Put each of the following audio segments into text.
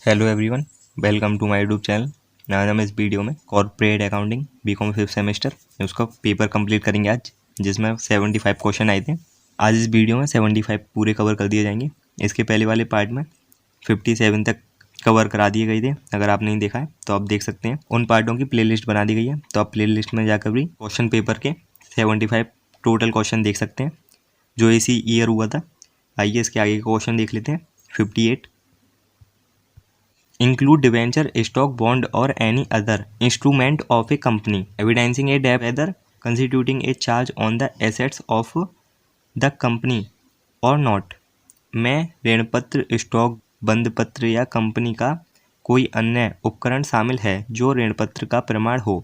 Hello everyone, welcome to my YouTube channel. आज हम इस वीडियो में corporate accounting BCom 5th semester उसका पेपर कंप्लीट करेंगे आज, जिसमें 75 क्वेश्चन आए थे। आज इस वीडियो में 75 पूरे कवर कर दिए जाएंगे। इसके पहले वाले पार्ट में 57 तक कवर करा दिए गए थे। अगर आप नहीं देखा है तो आप देख सकते हैं। उन पार्टों की प्लेलिस्ट बना दी गई है, तो आप प्लेलिस्ट में जाकर भी क्वेश्चन पेपर के 75 टोटल क्वेश्चन देख सकते हैं जो इसी ईयर हुआ था। आइए इसके आगे के क्वेश्चन देख लेते हैं। 58 include debenture, stock, bond or any other instrument of a company evidencing a debt whether constituting a charge on the assets of the company or not। में ऋणपत्र, स्टॉक, बंधपत्र या कंपनी का कोई अन्य उपकरण शामिल है जो ऋणपत्र का प्रमाण हो,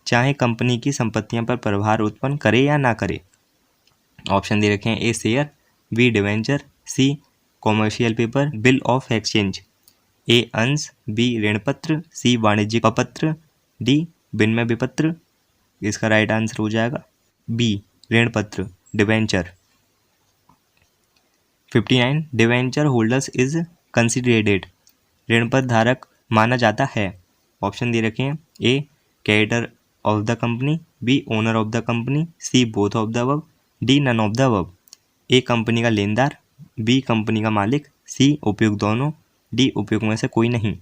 चाहे कंपनी की संपत्तियों पर प्रभाव उत्पन्न करे या ना करे। ऑप्शन दे रखे हैं। A share, B debenture, C commercial paper, bill of exchange. A अंश, बी ऋणपत्र, सी वाणिज्यिक प्रपत्र, डी विनिमय विपत्र। इसका राइट आंसर हो जाएगा बी ऋणपत्र, debenture. 59 debenture holders is considerated, ऋणपत्र धारक माना जाता है। ऑप्शन दे रखे हैं। A creditor of the company, B owner of the company, C both of the above, D none of the above. A company का लेनदार, बी कंपनी का मालिक, सी उपयुक्त दोनों, डी उपयुक्त में से कोई नहीं।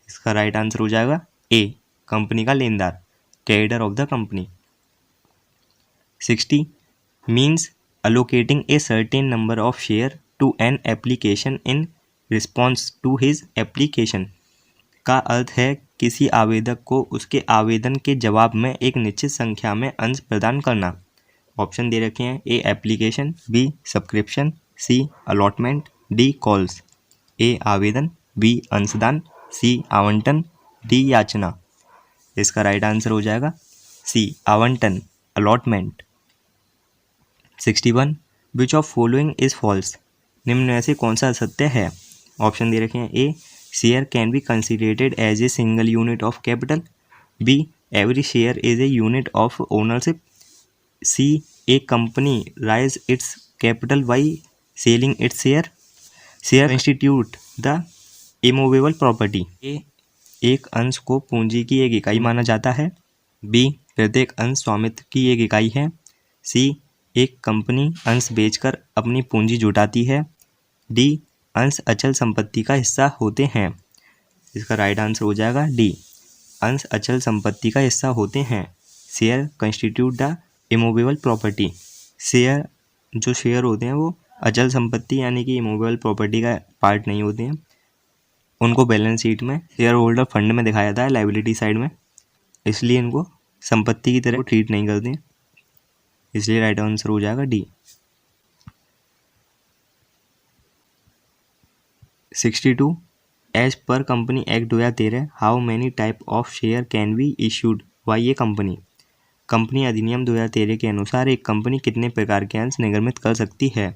इसका राइट आंसर हो जाएगा ए कंपनी का लेनदार, creditor of the company. 60 means allocating a certain number of share to an application in response to his application. का अर्थ है किसी आवेदक को उसके आवेदन के जवाब में एक निश्चित संख्या में अंश प्रदान करना। ऑप्शन दे रखे हैं। ए एप्लीकेशन, बी सब्सक्रिप्शन, सी अलॉटमेंट, डी कॉल्स। ए आवेदन, बी अंशदान, सी आवंटन, डी याचना। इसका राइट आंसर हो जाएगा सी आवंटन, allotment. 61 which of following is false, निम्न में से कौन सा सत्य है। ऑप्शन दे रखे हैं। A share can be considerated as a single unit of capital, B every share is a unit of ownership, C a company raise its capital by selling its share, share institute the immovable property. A एक अंश को पूंजी की एक इकाई माना जाता है, बी प्रत्येक अंश स्वामित्व की एक इकाई है, सी एक कंपनी अंश बेचकर अपनी पूंजी जुटाती है, डी अंश अचल संपत्ति का हिस्सा होते हैं। इसका राइट आंसर हो जाएगा डी अंश अचल संपत्ति का हिस्सा होते हैं। Share constitute the immovable property. Share जो शेयर होते हैं वो अचल संपत्ति यानी कि इमूवेबल प्रॉपर्टी का पार्ट नहीं होते हैं। उनको बैलेंस शीट में शेयर होल्डर फंड में दिखाया जाता है, लाइबिलिटी साइड में, इसलिए इनको संपत्ति की तरह ट्रीट नहीं करते, इसलिए राइट आंसर हो जाएगा D. 62 as per company act 2013 how many type of share can be issued by a company. Company अधिनियम 2013 के अनुसार एक कंपनी कितने प्रकार के अंश निर्गमित कर सकती है।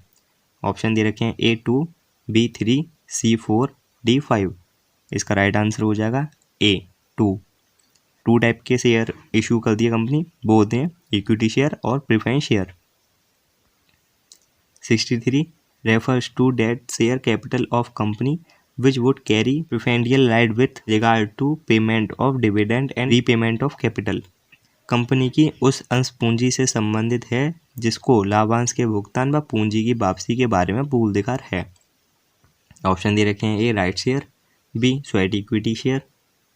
ऑप्शन दे रखे हैं। A 2, B 3, C 4, D 5। इसका राइट आंसर हो जाएगा ए 2 टाइप के शेयर इशू कर दिए कंपनी, वो होते हैं इक्विटी शेयर और preference share. 63 refers to that share capital of company which would carry preferential right with regard to payment of dividend and repayment of capital. Company की उस अंश पूंजी से संबंधित है जिसको लाभांश के भुगतान व पूंजी की वापसी के बारे में पूर्ण अधिकार है। ऑप्शन दे रखे हैं। A right share, B sweat equity share,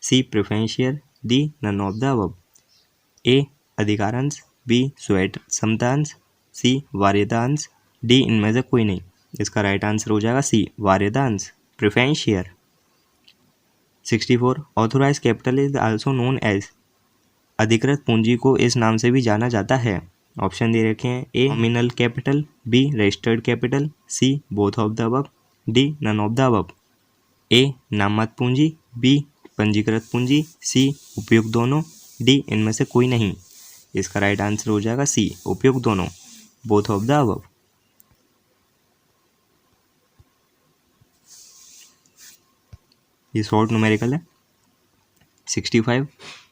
C preference share, D none of the above. A अधिकारांश, बी स्वेट समतांश, सी वार्यतांश, डी इनमें से कोई नहीं। इसका राइट आंसर हो जाएगा सी वार्यतांश, preference share. 64 authorise capital is also known as, अधिकृत पूंजी को इस नाम से भी जाना जाता है। ऑप्शन दे रखे हैं। A nominal capital, B registered capital, C both of the above, D none of the above. A नाममात्र पूंजी, बी पंजीकृत पूंजी, सी उपयुक्त दोनों, डी इनमें से कोई नहीं। इसका राइट आंसर हो जाएगा सी उपयुक्त दोनों, बोथ ऑफ द अबव। ये शॉर्ट न्यूमेरिकल है। 65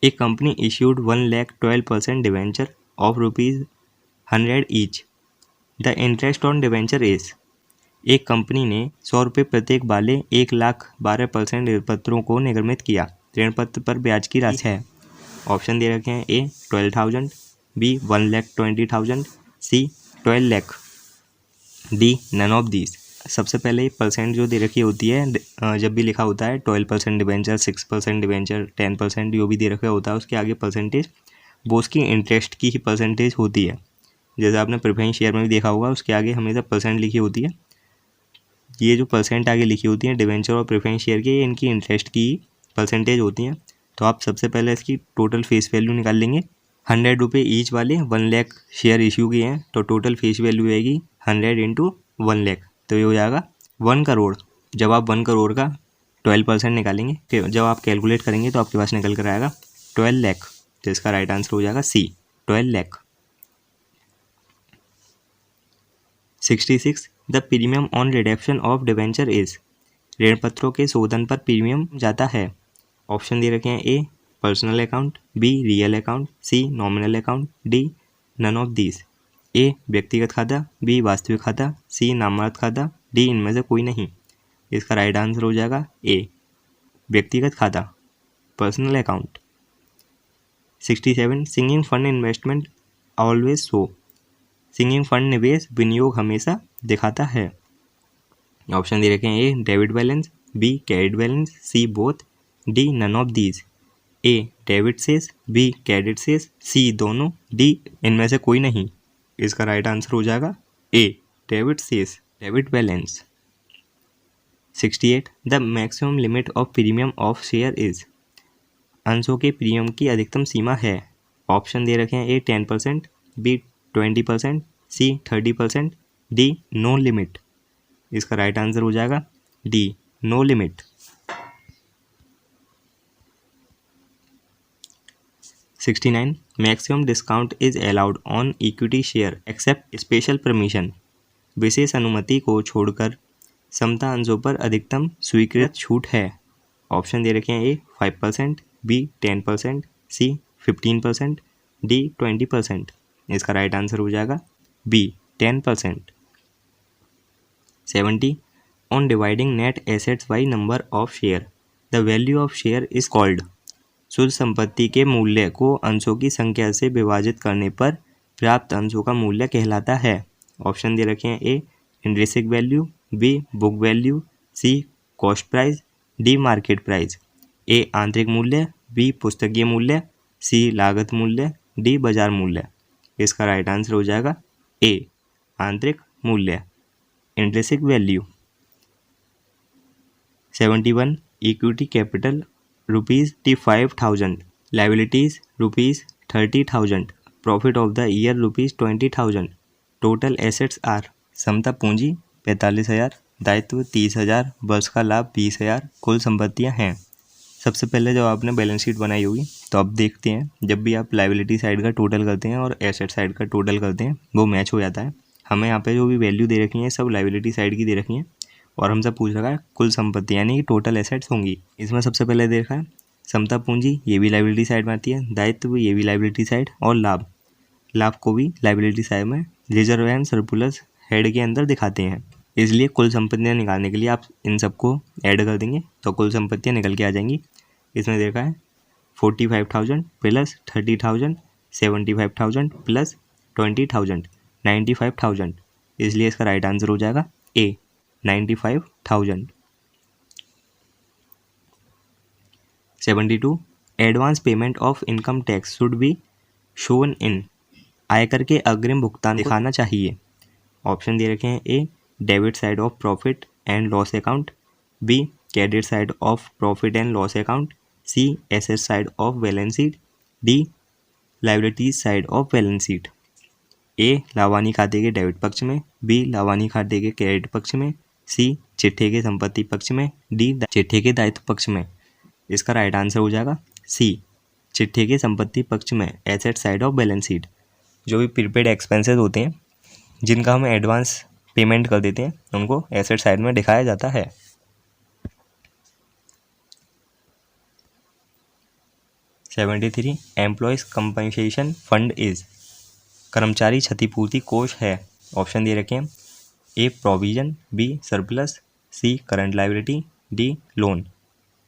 a company issued 1,12% debenture of ₹100 each, the interest on debenture is. एक कंपनी ने 100 रुपये प्रत्येक वाले 1,12% ऋण पत्रों को निर्गमित किया। ऋण पत्र पर ब्याज की राशि है। ऑप्शन दे रखे हैं A 12,000, B 1,20,000, C 12 lakh, D none of these. सबसे पहले परसेंट जो दे रखी होती है जब भी लिखा होता है 12% डिबेंचर, 6% डिबेंचर, 10% जो भी दे रखा होता है उसके आगे परसेंटेज वो उसकी इंटरेस्ट की ही परसेंटेज होती है। जैसे आपने प्रेफरेंस शेयर में भी देखा होगा उसके आगे हमेशा परसेंट लिखी होती है। ये जो परसेंट आगे लिखी होती है डिबेंचर और प्रेफरेंस शेयर की, इनकी इंटरेस्ट की परसेंटेज होती हैं। तो आप सबसे पहले इसकी टोटल फेस वैल्यू निकाल लेंगे। 100 रुपये ईच वाले 1 लाख शेयर इशू किए हैं तो टोटल फेस वैल्यू आएगी 100 इंटू 1 लाख, तो ये हो जाएगा 1 करोड़। जब आप 1 करोड़ का 12% निकालेंगे, जब आप कैलकुलेट करेंगे तो आपके पास निकल कर आएगा 12 लाख। तो इसका राइट आंसर हो जाएगा सी 12 lakh. 66 the premium on redemption of debenture is. ऋण पत्रों के शोधन पर प्रीमियम जाता है। ऑप्शन दे रखे हैं A personal account, B real account, C nominal account, D none of these. A व्यक्तिगत खाता, बी वास्तविक खाता, सी नाममात्र खाता, डी इनमें से कोई नहीं। इसका राइट आंसर हो जाएगा ए व्यक्तिगत खाता, personal account. 67 sinking fund investment always show. Sinking fund निवेश विनियोग हमेशा दिखाता है। ऑप्शन दे रखे हैं A debit balance, B credit balance, C both, D none of these. A debit सेस, बी क्रेडिट सेस, सी दोनों, डी इनमें से कोई नहीं। इसका राइट आंसर हो जाएगा ए डेबिट सेस, debit balance. 68 the maximum limit of premium of share is. अंशों के प्रीमियम की अधिकतम सीमा है। ऑप्शन दे रखे हैं A 10%, B 20%, C 30%, D no limit. इसका राइट आंसर हो जाएगा D no limit. 69 maximum discount is allowed on equity share except special permission. विशेष अनुमति को छोड़कर समता अंशों पर अधिकतम स्वीकृत छूट है। ऑप्शन दे रखे हैं ए 5%, बी 10%, सी 15%, डी 20%। इसका राइट आंसर हो जाएगा B 10%। 70 on dividing net assets by number of share the value of share is called. शुद्ध संपत्ति के मूल्य को अंशों की संख्या से विभाजित करने पर प्राप्त अंशों का मूल्य कहलाता है। ऑप्शन दे रखे हैं A intrinsic value, B book value, C cost price, D market price. A आंतरिक मूल्य, बी पुस्तकीय मूल्य, सी लागत मूल्य, डी बाजार मूल्य। इसका राइट आंसर हो जाएगा ए आंतरिक मूल्य, intrinsic value. 71 equity capital ₹5,000, liabilities ₹30,000, profit of the year ₹20,000, total assets are. समता पूंजी 45,000, दायित्व 30,000, वर्ष का लाभ 20,000, कुल संपत्तियां हैं। सबसे पहले जब आपने बैलेंस शीट बनाई होगी तो आप देखते हैं जब भी आप लाइबिलिटी साइड का टोटल करते हैं और एसेट साइड का टोटल करते हैं वो मैच हो जाता है। हमें यहाँ पे जो भी वैल्यू दे रखी है सब लाइबिलिटी साइड की दे रखी हैं और हमसे पूछ रखा है कुल संपत्ति यानी कि टोटल एसेट्स होंगी। इसमें सबसे पहले दे रखा है समता पूंजी, ये भी लाइबिलिटी साइड में आती है, दायित्व ये भी लाइबिलिटी साइड, और लाभ को भी लाइबिलिटी साइड में रिजर्व एंड सरप्लस हेड के अंदर दिखाते हैं। इसलिए कुल संपत्तियाँ निकालने के लिए आप इन सबको ऐड कर देंगे तो कुल संपत्तियाँ निकल के आ जाएंगी। इसमें देखा है 45,000 प्लस 30,000, 75,000 प्लस 20,000, 95,000। इसलिए इसका राइट आंसर हो जाएगा ए 95,000। 72 advance payment of income tax should be shown in. आयकर के अग्रिम भुगतान दिखाना चाहिए। ऑप्शन दे रखे हैं A debit side of profit and loss account, B credit side of profit and loss account, C asset side of balance sheet, D liabilities side of balance sheet. A लावानी खाते के डेबिट पक्ष में, B लावानी खाते के credit पक्ष में, सी चिट्ठे के संपत्ति पक्ष में, डी चिट्ठे के दायित्व पक्ष में। इसका राइट आंसर हो जाएगा सी चिट्ठे के संपत्ति पक्ष में, asset side of balance sheet. जो भी प्रीपेड एक्सपेंसेस होते हैं जिनका हम एडवांस पेमेंट कर देते हैं उनको एसेट साइड में दिखाया जाता है। 73 एम्प्लॉयज़ कंपनसेशन फंड इज। कर्मचारी क्षतिपूर्ति कोष है। ऑप्शन दे रखे हैं A provision, B surplus, C current liability, D loan.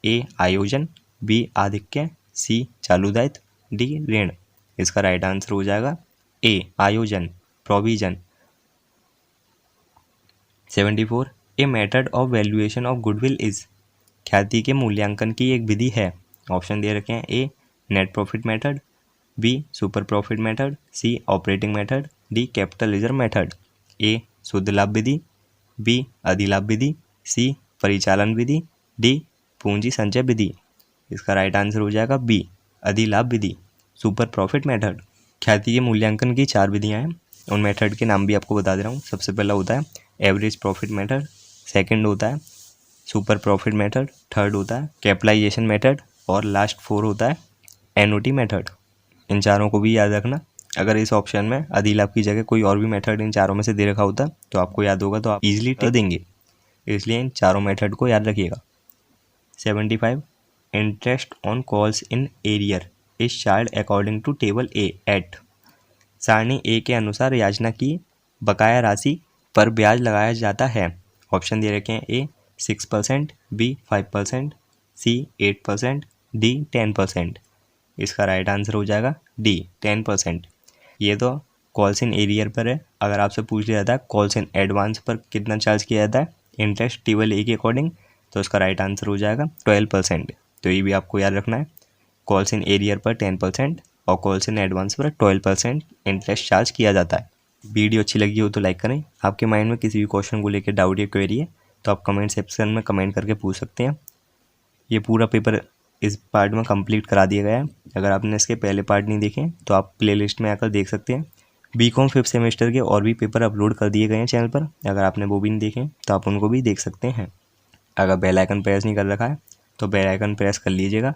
A आयोजन, बी आधिक्य, सी चालू दायित्व, डी ऋण। इसका राइट आंसर हो जाएगा ए आयोजन, provision. 74 a method of valuation of goodwill is. ख्याति के मूल्यांकन की एक विधि है। ऑप्शन दे रखे हैं A net profit method, B super profit method, C operating method, D capital reserve method. A शुद्ध लाभ विधि, बी अधिलाभ विधि, सी परिचालन विधि, डी पूंजी संचय विधि। इसका राइट आंसर हो जाएगा बी अधिलाभ विधि, सुपर प्रॉफिट मेथड। ख्याति के मूल्यांकन की 4 विधियां हैं। उन मेथड के नाम भी आपको बता दे रहा हूँ। सबसे पहला होता है एवरेज प्रॉफिट मेथड, सेकंड होता है सुपर प्रॉफिट मेथड, थर्ड होता है कैपिटलाइजेशन मेथड और लास्ट 4 होता है एनओटी मेथड। इन चारों को भी याद रखना। अगर इस ऑप्शन में अधिलाभ की जगह कोई और भी मेथड इन चारों में से दे रखा होता तो आपको याद होगा तो आप इजीली टिक देंगे, इसलिए इन चारों मेथड को याद रखिएगा। 75 interest on calls in arrear is charge according to table A at. सारणी ए के अनुसार याचना की बकाया राशि पर ब्याज लगाया जाता है। ऑप्शन दे रखे हैं ए 6%, बी 5%, सी 8%, डी 10%। इसका राइट आंसर हो जाएगा डी 10%। ये तो कॉल्स इन एरियर पर है। अगर आपसे पूछ लिया जाता है कॉल्स इन एडवांस पर कितना चार्ज किया जाता है इंटरेस्ट टेबल ए के अकॉर्डिंग, तो इसका राइट आंसर हो जाएगा 12%। तो ये भी आपको याद रखना है। कॉल्स इन एरियर पर 10% और कॉल्स इन एडवांस पर 12% इंटरेस्ट चार्ज किया जाता है। वीडियो अच्छी लगी हो तो लाइक करें। आपके माइंड में किसी भी क्वेश्चन को लेकर डाउट या क्वेरी है तो आप कमेंट सेक्शन में कमेंट करके पूछ सकते हैं। ये पूरा पेपर इस पार्ट में कंप्लीट करा दिया गया है। अगर आपने इसके पहले पार्ट नहीं देखे तो आप प्लेलिस्ट में आकर देख सकते हैं। बीकॉम 5th सेमेस्टर के और भी पेपर अपलोड कर दिए गए हैं चैनल पर। अगर आपने वो भी नहीं देखे तो आप उनको भी देख सकते हैं। अगर बेल आइकन प्रेस नहीं कर रखा है तो बेल आइकन प्रेस कर लीजिएगा,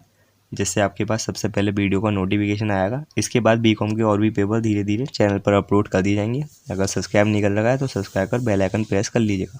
जिससे आपके पास सबसे पहले वीडियो का नोटिफिकेशन आएगा। इसके बाद बीकॉम के और भी पेपर धीरे धीरे चैनल पर अपलोड कर दिए जाएंगे। अगर सब्सक्राइब नहीं कर रखा है तो सब्सक्राइब कर बेल आइकन प्रेस कर लीजिएगा।